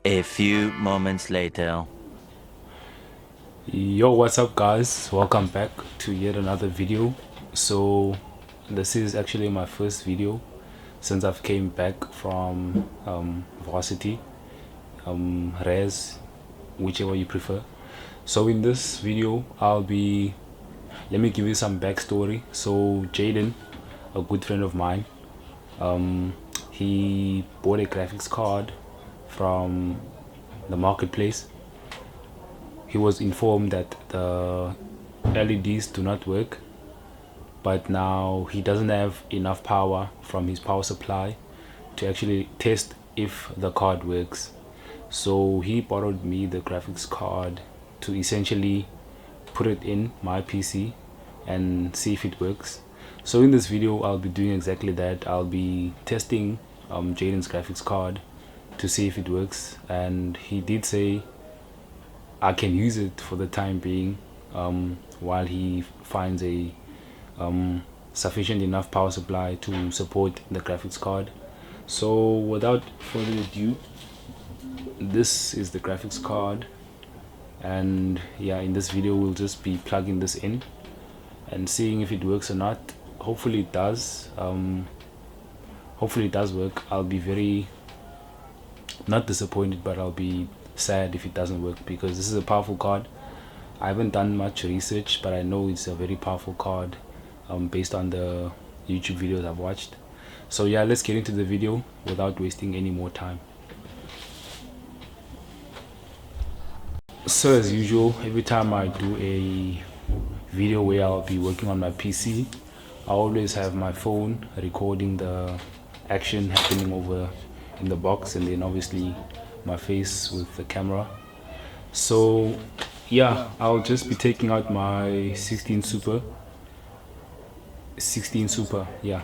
A few moments later. Yo, what's up guys, welcome back to yet another video. So this is actually my first video since I've came back from varsity, res, whichever you prefer. So in this video let me give you some backstory. So Jaden, a good friend of mine, he bought a graphics card from the marketplace. He was informed that the LEDs do not work, but now he doesn't have enough power from his power supply to actually test if the card works. So he borrowed me the graphics card to essentially put it in my PC and see if it works. So in this video I'll be doing exactly that. I'll be testing Jaden's graphics card to see if it works, and he did say I can use it for the time being while he finds a sufficient enough power supply to support the graphics card. So without further ado, this is the graphics card, and yeah, in this video we'll just be plugging this in and seeing if it works or not. Hopefully it does. Hopefully it does work. I'll be very not disappointed, but I'll be sad if it doesn't work, because this is a powerful card. I haven't done much research, but I know it's a very powerful card based on the YouTube videos I've watched. So yeah, let's get into the video without wasting any more time. So as usual, every time I do a video where I'll be working on my PC, I always have my phone recording the action happening over in the box, and then obviously my face with the camera. So yeah, I'll just be taking out my 16 Super. Yeah,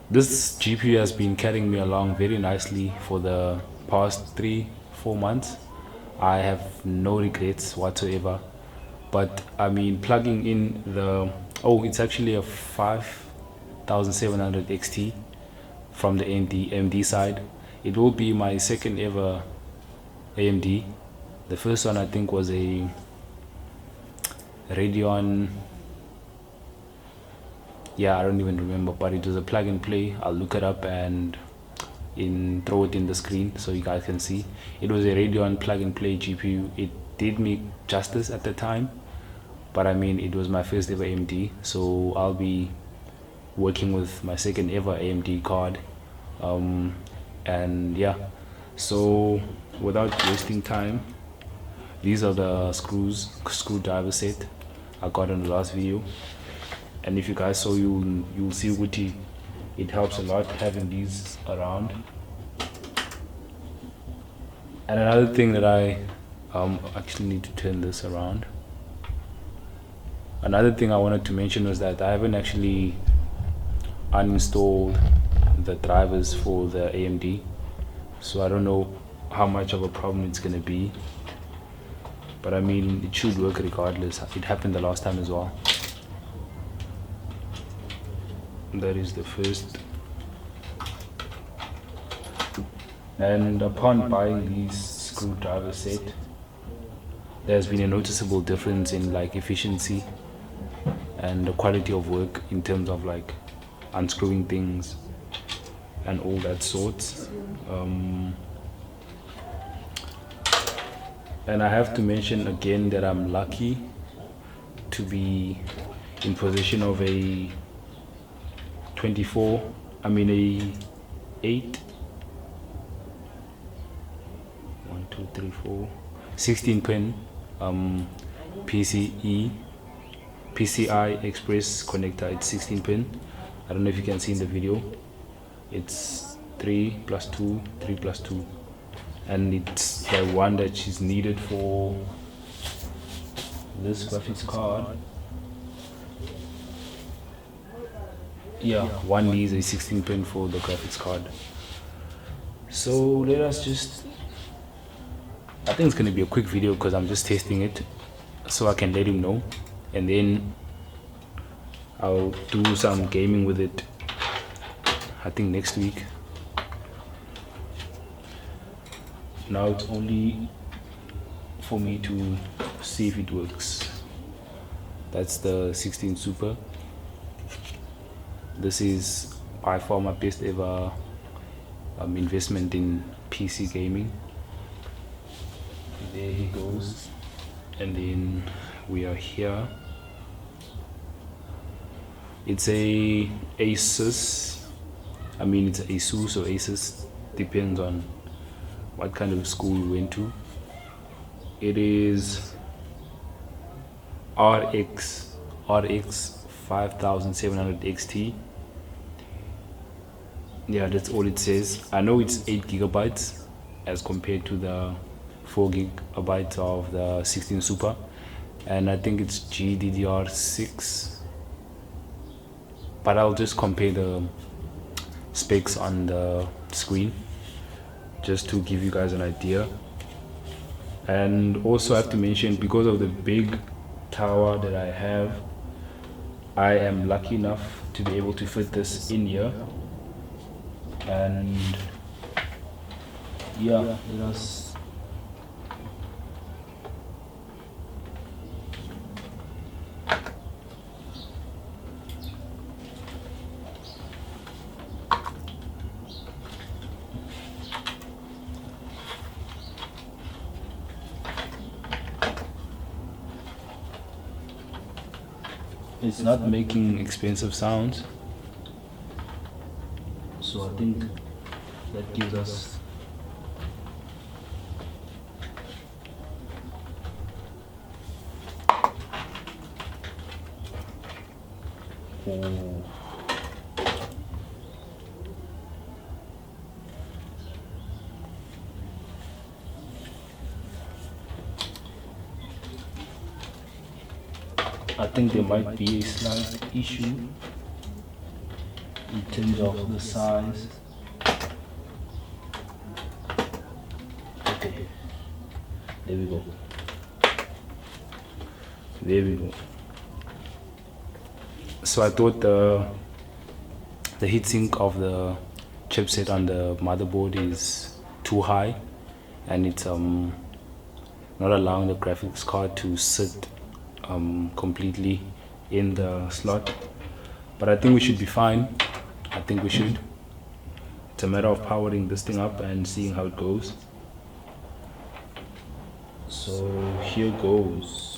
this GPU has been carrying me along very nicely for the past 3-4 months. I have no regrets whatsoever. But I mean, plugging in the it's actually a 5700 XT from the AMD side. It will be my second ever AMD. The first one I think was a Radeon. Yeah, I don't even remember, but it was a plug and play. I'll look it up and throw it in the screen so you guys can see. It was a Radeon plug and play GPU. It did me justice at the time, but I mean, it was my first ever AMD, so I'll be working with my second ever AMD card. And yeah, so without wasting time, these are the screwdriver set I got in the last video, and if you guys saw, you'll see Woody. It helps a lot having these around. And another thing that I actually need to turn this around. Another thing I wanted to mention was that I haven't actually uninstalled the drivers for the AMD, so I don't know how much of a problem it's gonna be, but I mean, it should work regardless. It happened the last time as well. That is the first. And upon buying these screwdriver set, there's been a noticeable difference in like efficiency and the quality of work in terms of like unscrewing things and all that sorts. And I have to mention again that I'm lucky to be in possession of a 16 pin PCI Express connector. It's 16 pin. I don't know if you can see in the video. It's 3+2, and it's the one that is needed for this graphics card. Yeah, one needs a 16 pin for the graphics card. So let us just, I think it's going to be a quick video because I'm just testing it so I can let him know, and then I'll do some gaming with it, I think next week. Now it's only for me to see if it works. That's the 16 Super. This is by far my best ever investment in PC gaming. There he goes. And then we are here. It's a Asus. I mean, it's Asus or Asus, depends on what kind of school you went to. It is RX 5700 XT. Yeah, that's all it says. I know it's 8 gigabytes as compared to the 4 gigabytes of the 16 Super, and I think it's GDDR6, but I'll just compare the specs on the screen just to give you guys an idea. And also I have to mention, because of the big tower that I have, I am lucky enough to be able to fit this in here. And yeah, let us it's not making expensive sounds, so I think that gives us I think there might be a slight issue in terms of the size. Okay, there we go. There we go. So I thought the heatsink of the chipset on the motherboard is too high, and it's not allowing the graphics card to sit completely in the slot. But I think we should be fine. I think we should. It's a matter of powering this thing up and seeing how it goes. So here goes.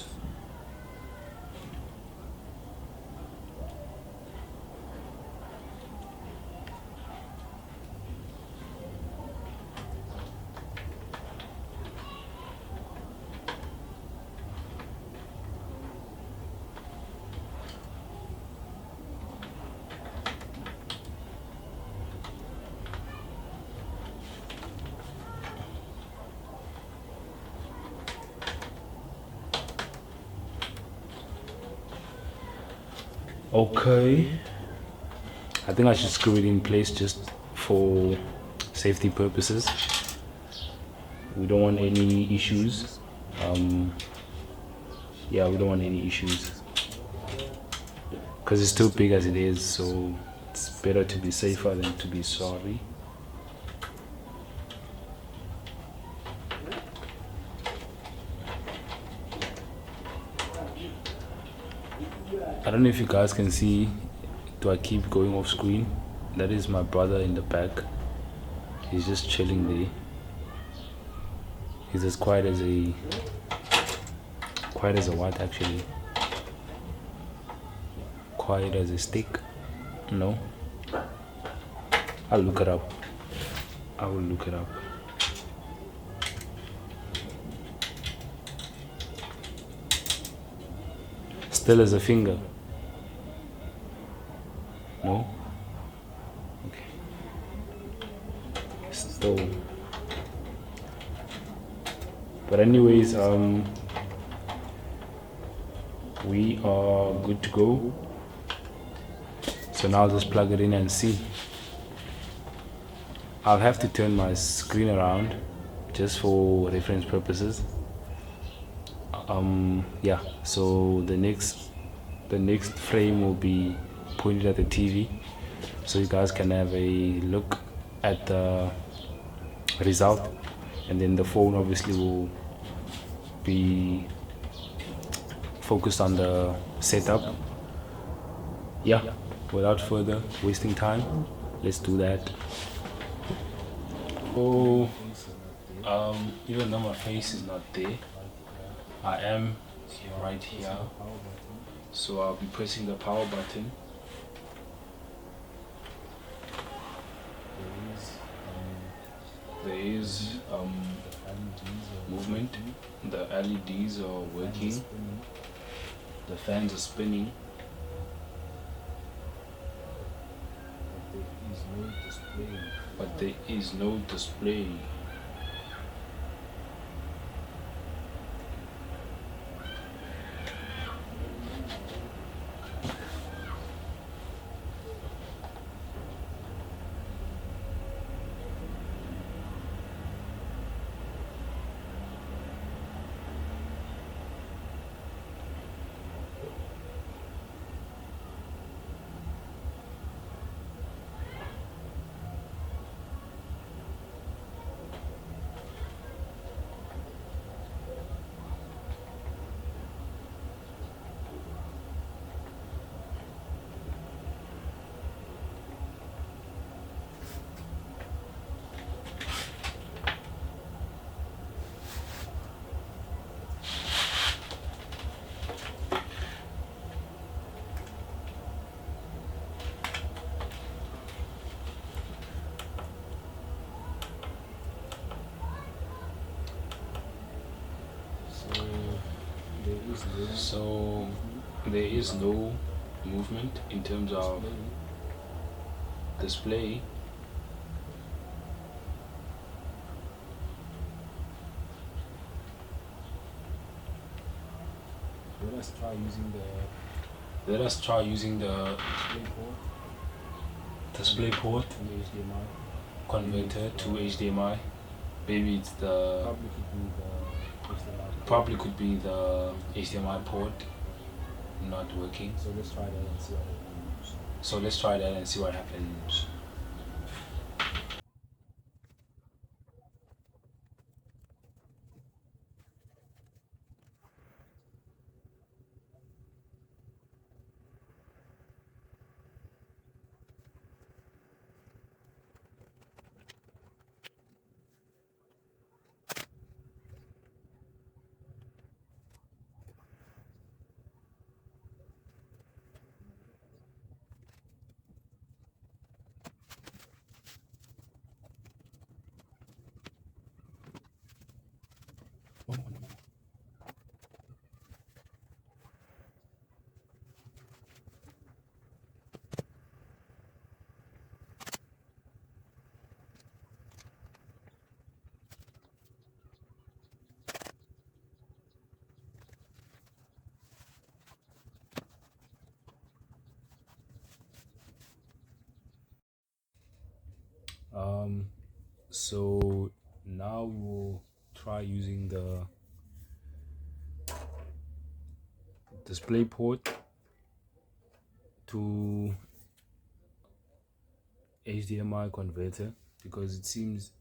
Okay, I think I should screw it in place just for safety purposes. We don't want any issues. Yeah, we don't want any issues because it's too big as it is, so it's better to be safer than to be sorry. I don't know if you guys can see, do I keep going off screen? That is my brother in the back. He's just chilling there. He's as quiet as a what actually? Quiet as a stick? No? I'll look it up. I will look it up. Still as a finger? No? Okay. Still. But anyways, we are good to go. So now I'll just plug it in and see. I'll have to turn my screen around just for reference purposes. Yeah, so the next frame will be pointed at the TV, so you guys can have a look at the result and then the phone obviously will be focused on the setup. Yeah, without further wasting time, let's do that. Oh, even though my face is not there, I am right here, so I'll be pressing the power button. There is movement. The LEDs are working. The fans are spinning. But there is no display. So there is no movement in terms of display. Let us try using the display port converter to HDMI. Maybe it's the probably could be the HDMI port not working. So let's try that and see what happens. So now we will try using the display port to HDMI converter, because it seems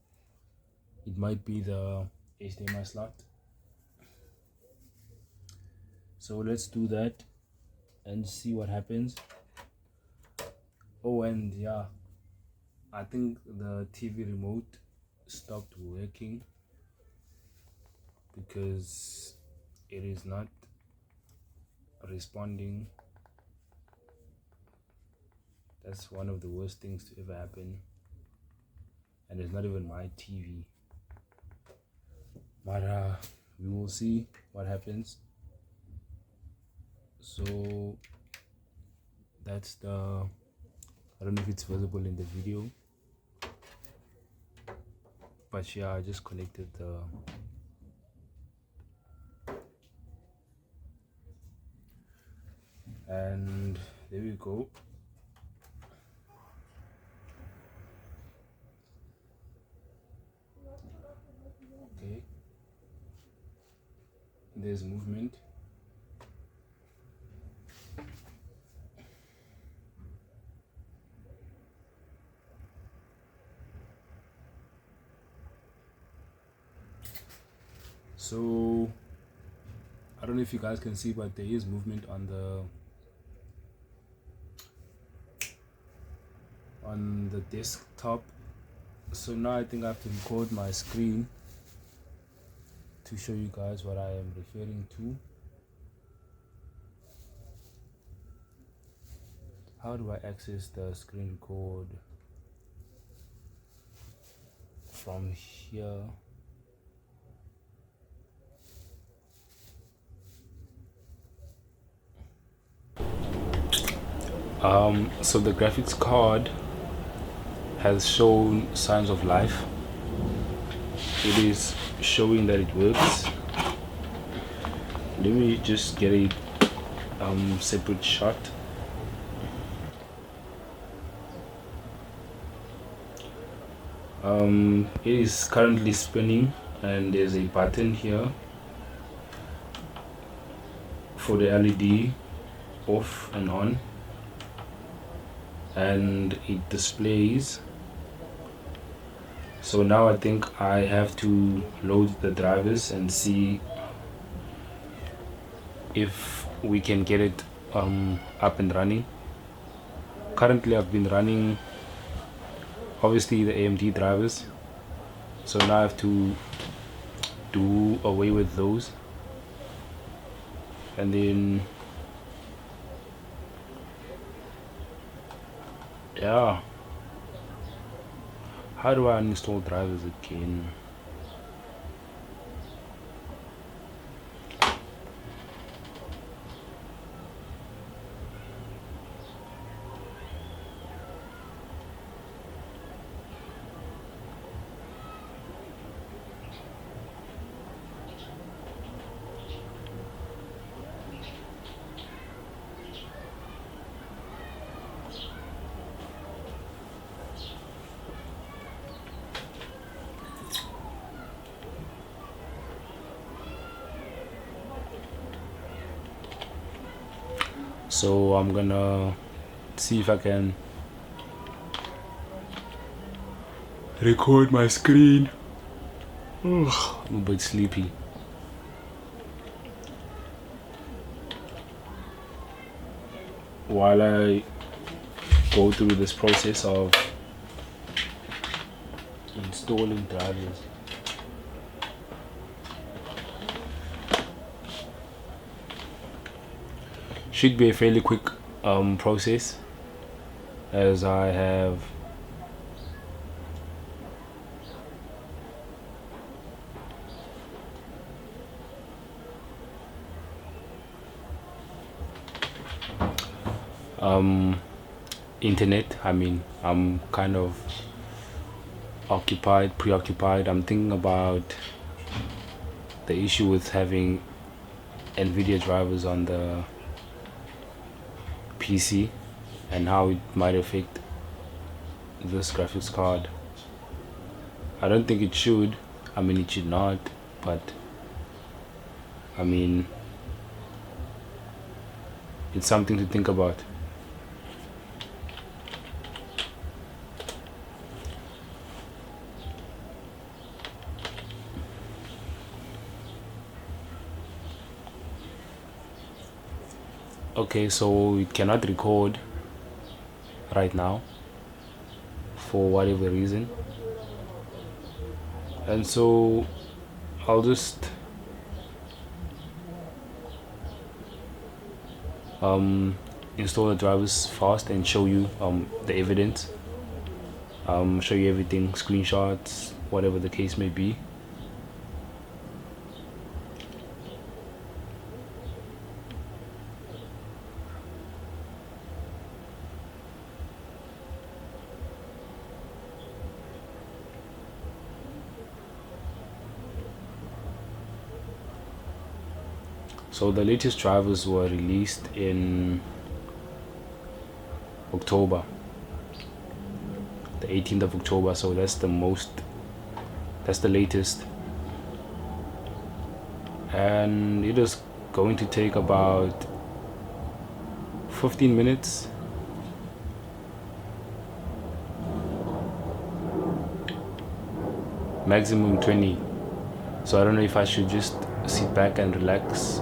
it might be the HDMI slot. So let's do that and see what happens. Oh, and yeah, I think the TV remote stopped working because it is not responding. That's one of the worst things to ever happen, and it's not even my TV. But we will see what happens. So that's the, I don't know if it's visible in the video, but yeah, I just connected the and there we go. Okay, there's movement. So I don't know if you guys can see, but there is movement on the desktop. So now I think I have to record my screen to show you guys what I am referring to. How do I access the screen record? From here. So the graphics card has shown signs of life. It is showing that it works. Let me just get a separate shot. It is currently spinning, and there's a button here for the LED off and on, and it displays. So now I think I have to load the drivers and see if we can get it up and running. Currently I've been running obviously the AMD drivers, so now I have to do away with those, and then yeah, how do I uninstall drivers again? So I'm gonna see if I can record my screen. Ugh, I'm a bit sleepy. While I go through this process of installing drivers. Should be a fairly quick process, as I have internet. I mean, I'm kind of preoccupied. I'm thinking about the issue with having NVIDIA drivers on the PC and how it might affect this graphics card. I don't think it should. I mean, it should not, but I mean, it's something to think about. Okay, so it cannot record right now for whatever reason, and so I'll just install the drivers fast and show you the evidence, show you everything, screenshots, whatever the case may be. So the latest drivers were released in October, the 18th of October, so that's the latest, and it is going to take about 15 minutes maximum 20 So I don't know if I should just sit back and relax.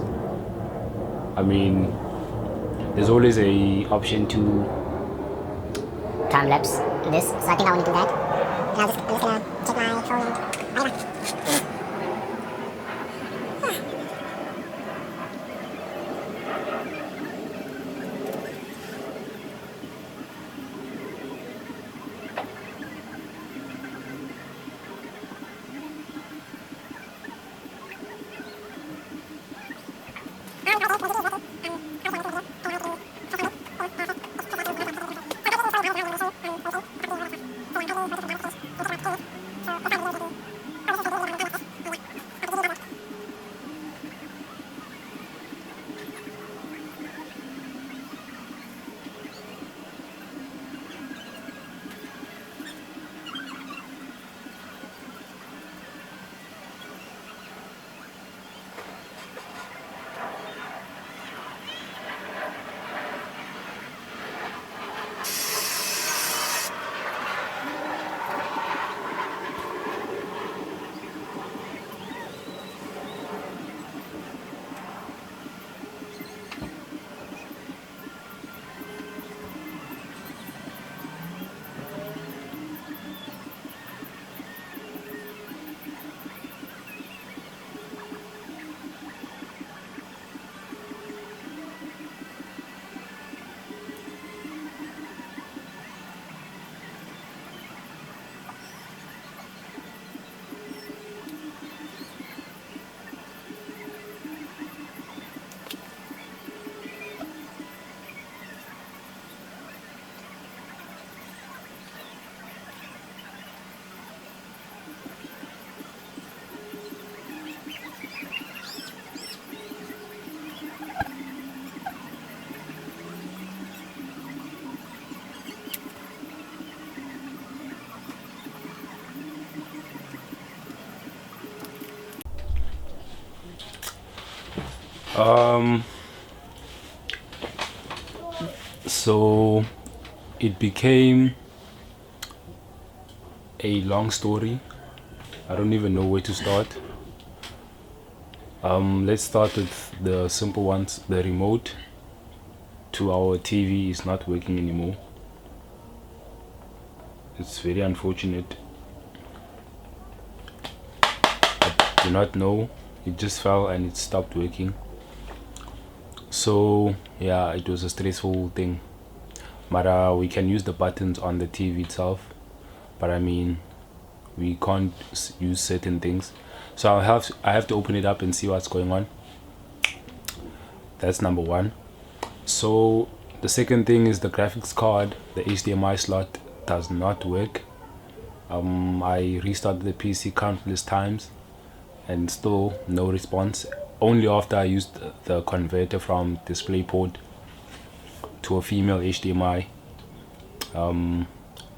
I mean, there's always a option to time lapse this, so I think I want to do that. And I'm just gonna check my phone and whatever. So it became a long story. I don't even know where to start. Let's start with the simple ones. The remote to our TV is not working anymore. It's very unfortunate. I do not know. It just fell and it stopped working. So yeah, it was a stressful thing. But we can use the buttons on the TV itself. But I mean, we can't use certain things. So I have to open it up and see what's going on. That's number one. So the second thing is the graphics card. The HDMI slot does not work. I restarted the PC countless times and still no response. Only after I used the converter from DisplayPort to a female HDMI.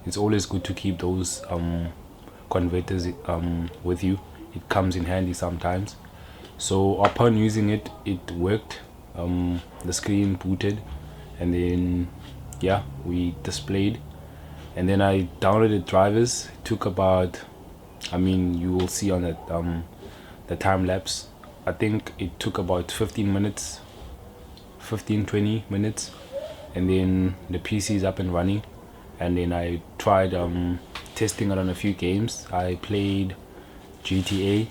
It's always good to keep those converters with you. It comes in handy sometimes. So upon using it, it worked. The screen booted, and then yeah, we displayed, and then I downloaded drivers. It took about, I mean, you will see on the time lapse, I think it took about 15 minutes, 15-20 minutes, and then the PC is up and running. And then I tried testing it on a few games. I played GTA.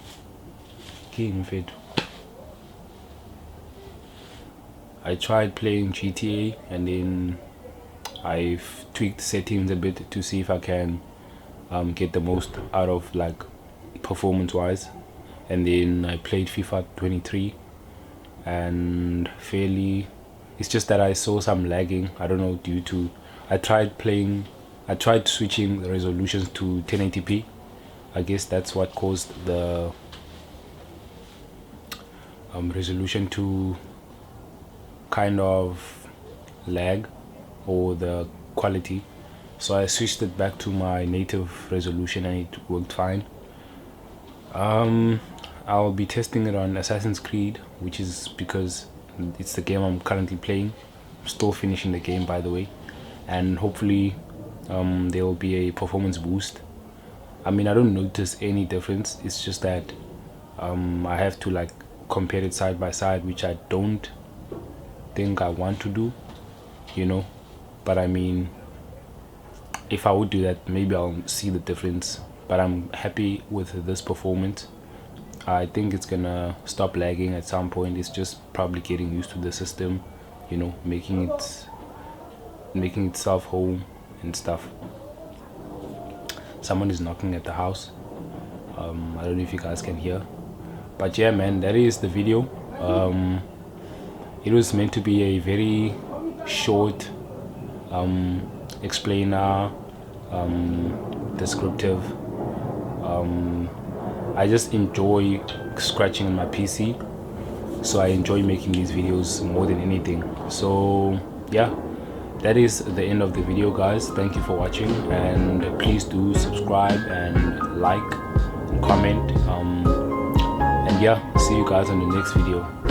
I tried playing GTA, and then I've tweaked settings a bit to see if I can get the most out of, like, performance wise. And then I played FIFA 23, and fairly, it's just that I saw some lagging. I don't know, due to I tried switching the resolutions to 1080p. I guess that's what caused the resolution to kind of lag, or the quality. So I switched it back to my native resolution and it worked fine. I'll be testing it on Assassin's Creed, which is because it's the game I'm currently playing. I'm still finishing the game, by the way, and hopefully there will be a performance boost. I mean, I don't notice any difference. It's just that I have to like compare it side by side, which I don't think I want to do, you know. But I mean, if I would do that, maybe I'll see the difference. But I'm happy with this performance. I think it's gonna stop lagging at some point. It's just probably getting used to the system, you know, making itself home and stuff. Someone is knocking at the house. I don't know if you guys can hear, but yeah, man, that is the video. It was meant to be a very short explainer, descriptive. I just enjoy scratching on my PC, so I enjoy making these videos more than anything. So yeah, that is the end of the video, guys. Thank you for watching, and please do subscribe and like and comment, and yeah, see you guys on the next video.